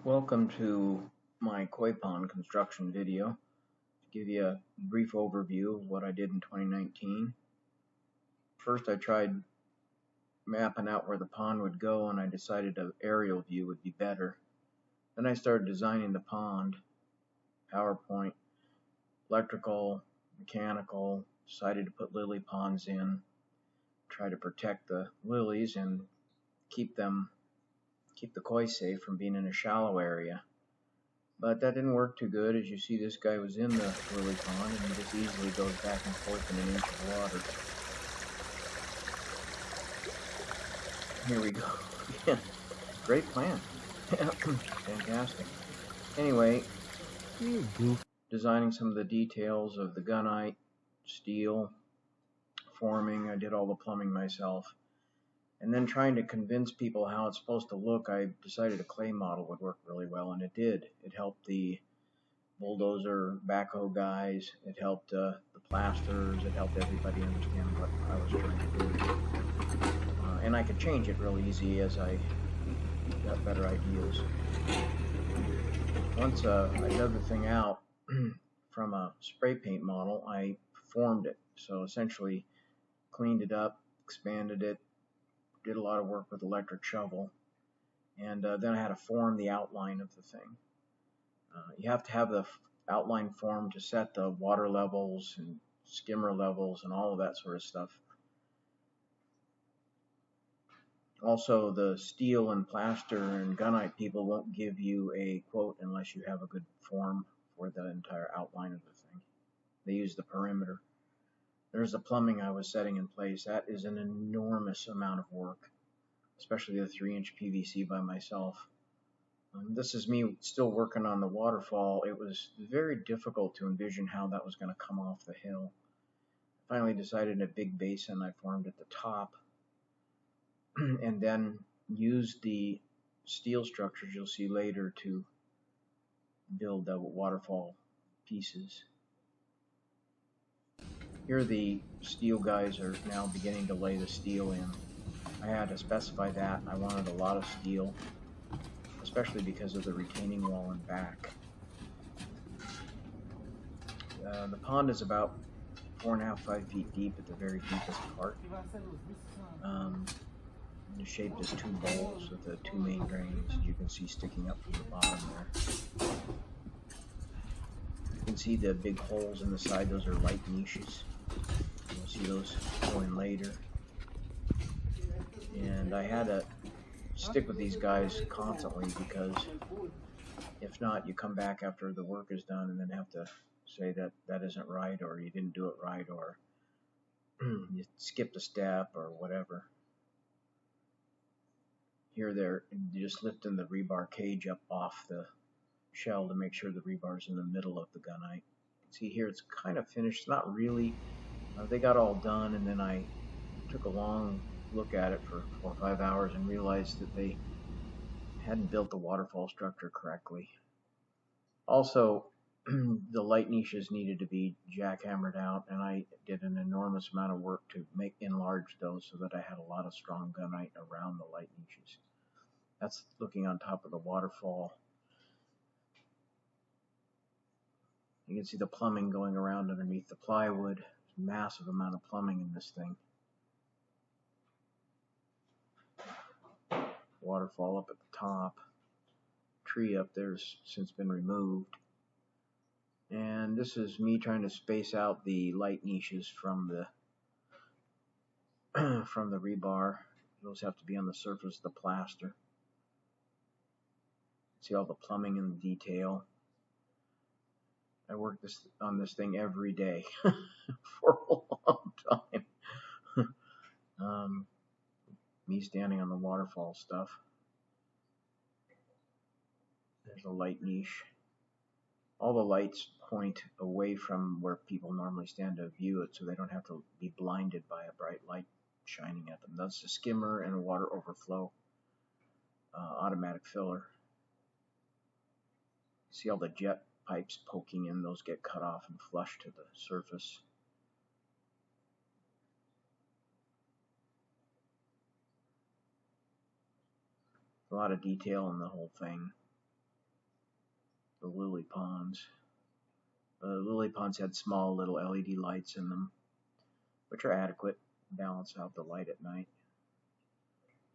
Welcome to my koi pond construction video. To give you a brief overview of what I did in 2019. First, I tried mapping out where the pond would go, and I decided an aerial view would be better. Then I started designing the pond, PowerPoint, electrical, mechanical, decided to put lily ponds in, try to protect the lilies and keep the koi safe from being in a shallow area. But that didn't work too good. As you see, this guy was in the lily pond and he just easily goes back and forth in an inch of water. Here we go. Yeah, great plan. Fantastic. Anyway, designing some of the details of the gunite, steel, forming. I did all the plumbing myself. And then trying to convince people how it's supposed to look, I decided a clay model would work really well, and it did. It helped the bulldozer, backhoe guys, it helped the plasters, it helped everybody understand what I was trying to do. And I could change it real easy as I got better ideas. Once I dug the thing out from a spray paint model, I formed it. So essentially cleaned it up, expanded it, did a lot of work with electric shovel, and then I had to form the outline of the thing. You have to have the outline formed to set the water levels and skimmer levels and all of that sort of stuff. Also, the steel and plaster and gunite people won't give you a quote unless you have a good form for the entire outline of the thing. They use the perimeter. There's the plumbing I was setting in place. That is an enormous amount of work, especially the 3-inch PVC by myself. This is me still working on the waterfall. It was very difficult to envision how that was going to come off the hill. Finally decided a big basin I formed at the top, and then used the steel structures you'll see later to build the waterfall pieces. Here the steel guys are now beginning to lay the steel in. I had to specify that. I wanted a lot of steel, especially because of the retaining wall in back. The pond is about 4.5 to 5 feet deep at the very deepest part. It's shaped as two bowls with the two main drains, as you can see sticking up from the bottom there. You can see the big holes in the side, those are light niches. You'll see those go in later. And I had to stick with these guys constantly because if not, you come back after the work is done and then have to say that that isn't right, or you didn't do it right, or you skipped a step or whatever. Here they're just lifting the rebar cage up off the shell to make sure the rebar's in the middle of the gunite. See here it's kind of finished, not really. They got all done, and then I took a long look at it for 4 or 5 hours and realized that they hadn't built the waterfall structure correctly. Also, the light niches needed to be jackhammered out, and I did an enormous amount of work to enlarge those so that I had a lot of strong gunite around the light niches. That's looking on top of the waterfall. You can see the plumbing going around underneath the plywood. There's a massive amount of plumbing in this thing. Waterfall up at the top. Tree up there's since been removed. And this is me trying to space out the light niches from the rebar. Those have to be on the surface of the plaster. See all the plumbing and the detail. I worked on this thing every day for a long time. Me standing on the waterfall stuff. There's a light niche. All the lights point away from where people normally stand to view it, so they don't have to be blinded by a bright light shining at them. That's the skimmer and a water overflow automatic filler. See all the jet pipes poking in, those get cut off and flushed to the surface. A lot of detail in the whole thing. the lily ponds. The lily ponds had small little LED lights in them, which are adequate, balance out the light at night.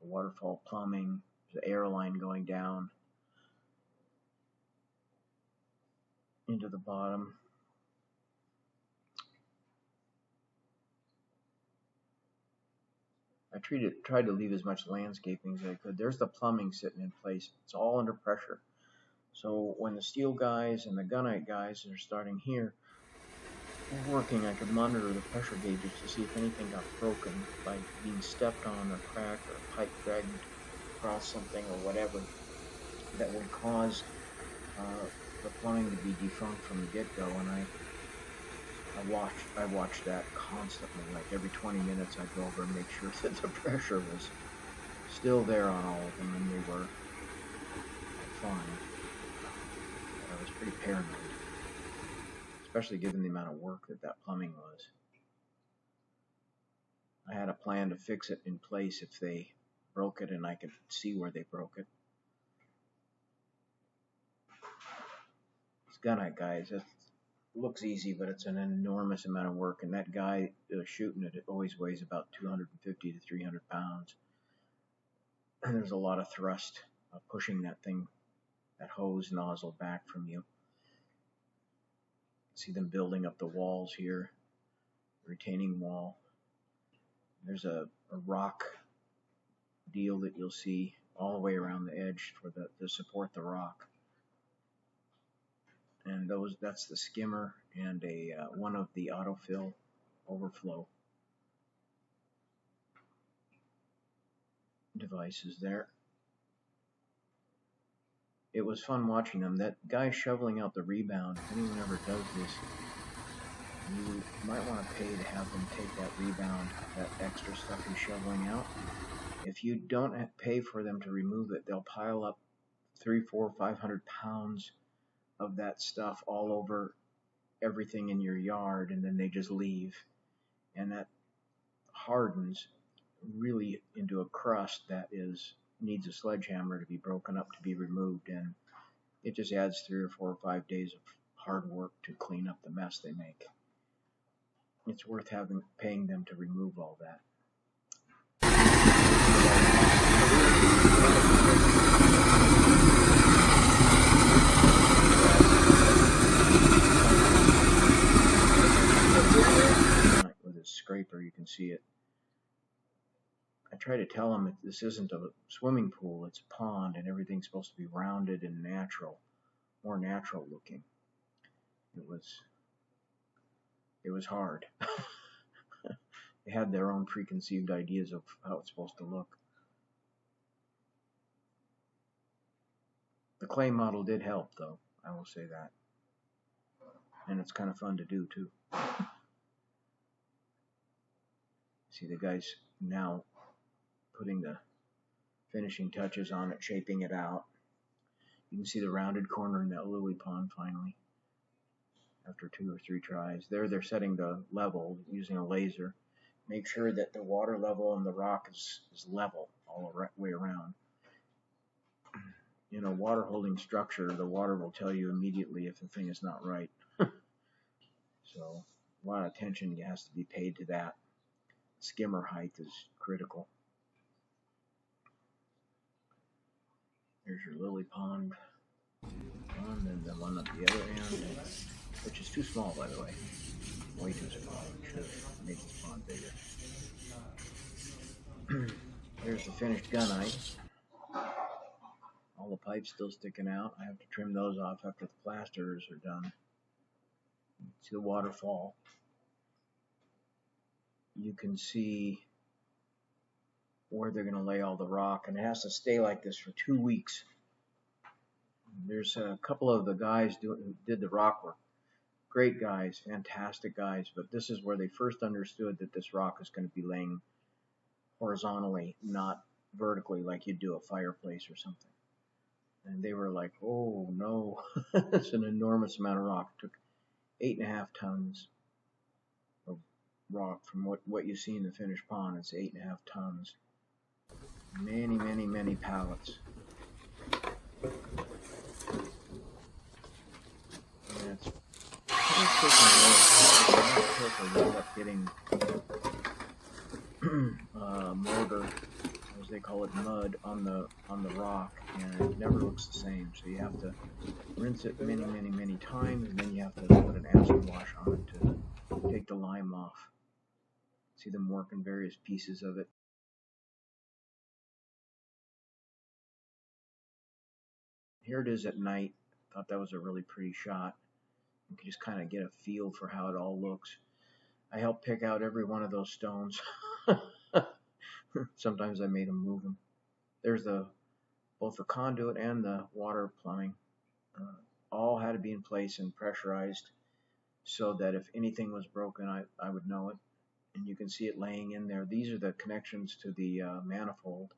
The waterfall plumbing, the air line going down into the bottom. I tried to leave as much landscaping as I could. There's the plumbing sitting in place. It's all under pressure. So when the steel guys and the gunite guys are starting here working, I could monitor the pressure gauges to see if anything got broken by being stepped on or cracked or a pipe dragged across something or whatever that would cause the plumbing to be defunct from the get-go. And I watched that constantly. Like every 20 minutes I'd go over and make sure that the pressure was still there on all of them, and they were fine. I was pretty paranoid, especially given the amount of work that plumbing was. I had a plan to fix it in place if they broke it, and I could see where they broke it. These gunite guys, it looks easy, but it's an enormous amount of work, and that guy shooting it always weighs about 250 to 300 pounds. And there's a lot of thrust pushing that thing, that hose nozzle back from you. See them building up the walls here, retaining wall. There's a rock deal that you'll see all the way around the edge for to support the rock. And that's the skimmer and one of the autofill overflow devices there. It was fun watching them. That guy shoveling out the rebound, if anyone ever does this, you might want to pay to have them take that rebound, that extra stuff he's shoveling out. If you don't pay for them to remove it, they'll pile up 300, 400, 500 pounds of that stuff all over everything in your yard, and then they just leave. And that hardens really into a crust that needs a sledgehammer to be broken up to be removed, and it just adds 3 or 4 or 5 days of hard work to clean up the mess they make. It's worth paying them to remove all that. With a scraper, you can see it. I try to tell them this isn't a swimming pool, it's a pond, and everything's supposed to be rounded and natural, more natural looking. It was hard. They had their own preconceived ideas of how it's supposed to look. The clay model did help, though, I will say that. And it's kind of fun to do, too. See the guys now putting the finishing touches on it, shaping it out. You can see the rounded corner in that lily pond finally, after 2 or 3 tries. There they're setting the level using a laser. Make sure that the water level on the rock is level all the way around. In a water holding structure, the water will tell you immediately if the thing is not right. So a lot of attention has to be paid to that. Skimmer height is critical. There's your lily pond, and then the one at the other end, which is too small, by the way. Way too small. I should have made this pond bigger. Here's the finished gunite. All the pipes still sticking out. I have to trim those off after the plasters are done. See the waterfall. You can see where they're going to lay all the rock, and it has to stay like this for 2 weeks. There's a couple of the guys who did the rock work. Great guys, fantastic guys, but this is where they first understood that this rock is going to be laying horizontally, not vertically like you'd do a fireplace or something. And they were like, oh no, it's an enormous amount of rock. It took 8.5 tons of rock from what you see in the finished pond. It's 8.5 tons. Many pallets. taking work. If you're not careful, you end up getting mortar, as they call it, mud on the rock, and it never looks the same. So you have to rinse it many times, and then you have to put an acid wash on it to take the lime off. See them work in various pieces of it. Here it is at night. Thought that was a really pretty shot. You can just kind of get a feel for how it all looks. I helped pick out every one of those stones. Sometimes I made them move them. There's both the conduit and the water plumbing. All had to be in place and pressurized so that if anything was broken, I would know it. And you can see it laying in there. These are the connections to the manifold.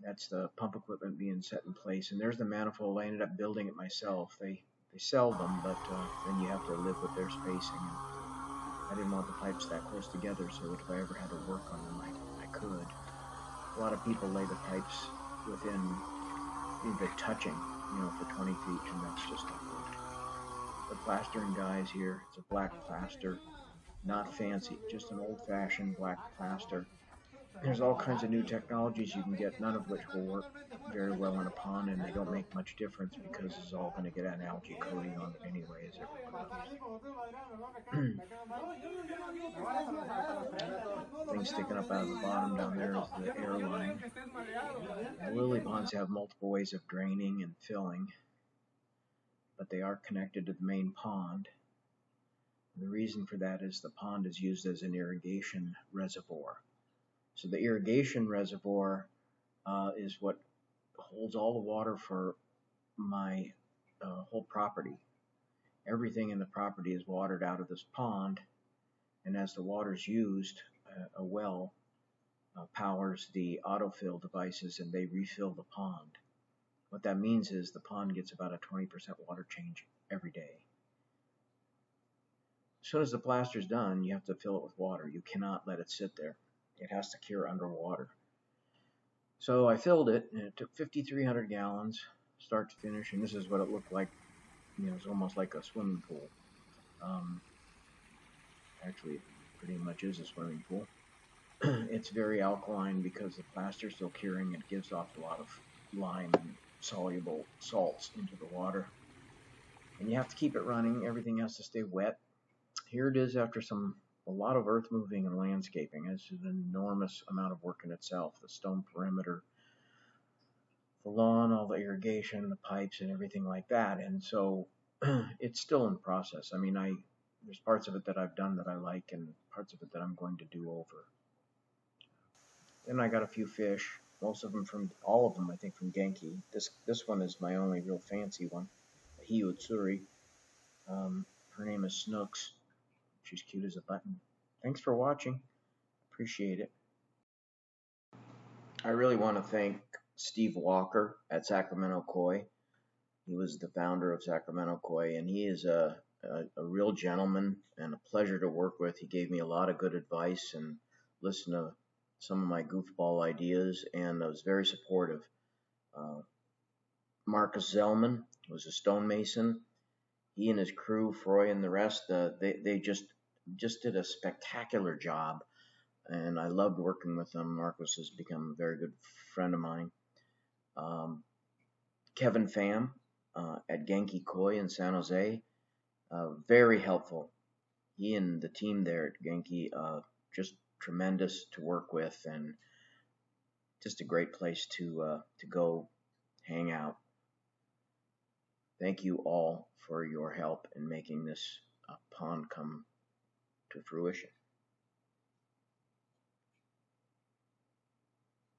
That's the pump equipment being set in place. And there's the manifold. I ended up building it myself. They sell them, but then you have to live with their spacing. And I didn't want the pipes that close together, so that if I ever had to work on them, I could. A lot of people lay the pipes within either touching, for 20 feet, and that's just not good. The plastering guys here, it's a black plaster, not fancy, just an old-fashioned black plaster. There's all kinds of new technologies you can get, none of which will work very well in a pond, and they don't make much difference because it's all going to get an algae coating on it anyway, as everyone knows. Thing sticking up out of the bottom down there is the air line. The lily ponds have multiple ways of draining and filling, but they are connected to the main pond. The reason for that is the pond is used as an irrigation reservoir. So the irrigation reservoir is what holds all the water for my whole property. Everything in the property is watered out of this pond, and as the water is used, a well powers the autofill devices, and they refill the pond. What that means is the pond gets about a 20% water change every day. As soon as the plaster's done, you have to fill it with water. You cannot let it sit there. It has to cure underwater. So I filled it, and it took 5,300 gallons, start to finish, and this is what it looked like. It's almost like a swimming pool. Actually, it pretty much is a swimming pool. It's very alkaline because the plaster's still curing. It gives off a lot of lime and soluble salts into the water. And you have to keep it running. Everything has to stay wet. Here it is after a lot of earth moving and landscaping. It's an enormous amount of work in itself. The stone perimeter, the lawn, all the irrigation, the pipes, and everything like that. And so it's still in process. I mean, there's parts of it that I've done that I like, and parts of it that I'm going to do over. Then I got a few fish, all of them I think from Genki. This one is my only real fancy one, a Hiyotsuri. Her name is Snooks. She's cute as a button. Thanks for watching. Appreciate it. I really want to thank Steve Walker at Sacramento Koi. He was the founder of Sacramento Koi, and he is a real gentleman and a pleasure to work with. He gave me a lot of good advice and listened to some of my goofball ideas, and was very supportive. Marcus Zellman was a stonemason. He and his crew, Froy and the rest, they just did a spectacular job, and I loved working with them. Marcus has become a very good friend of mine. Kevin Pham at Genki Koi in San Jose, very helpful. He and the team there at Genki, just tremendous to work with, and just a great place to go hang out. Thank you all for your help in making this pond come to fruition.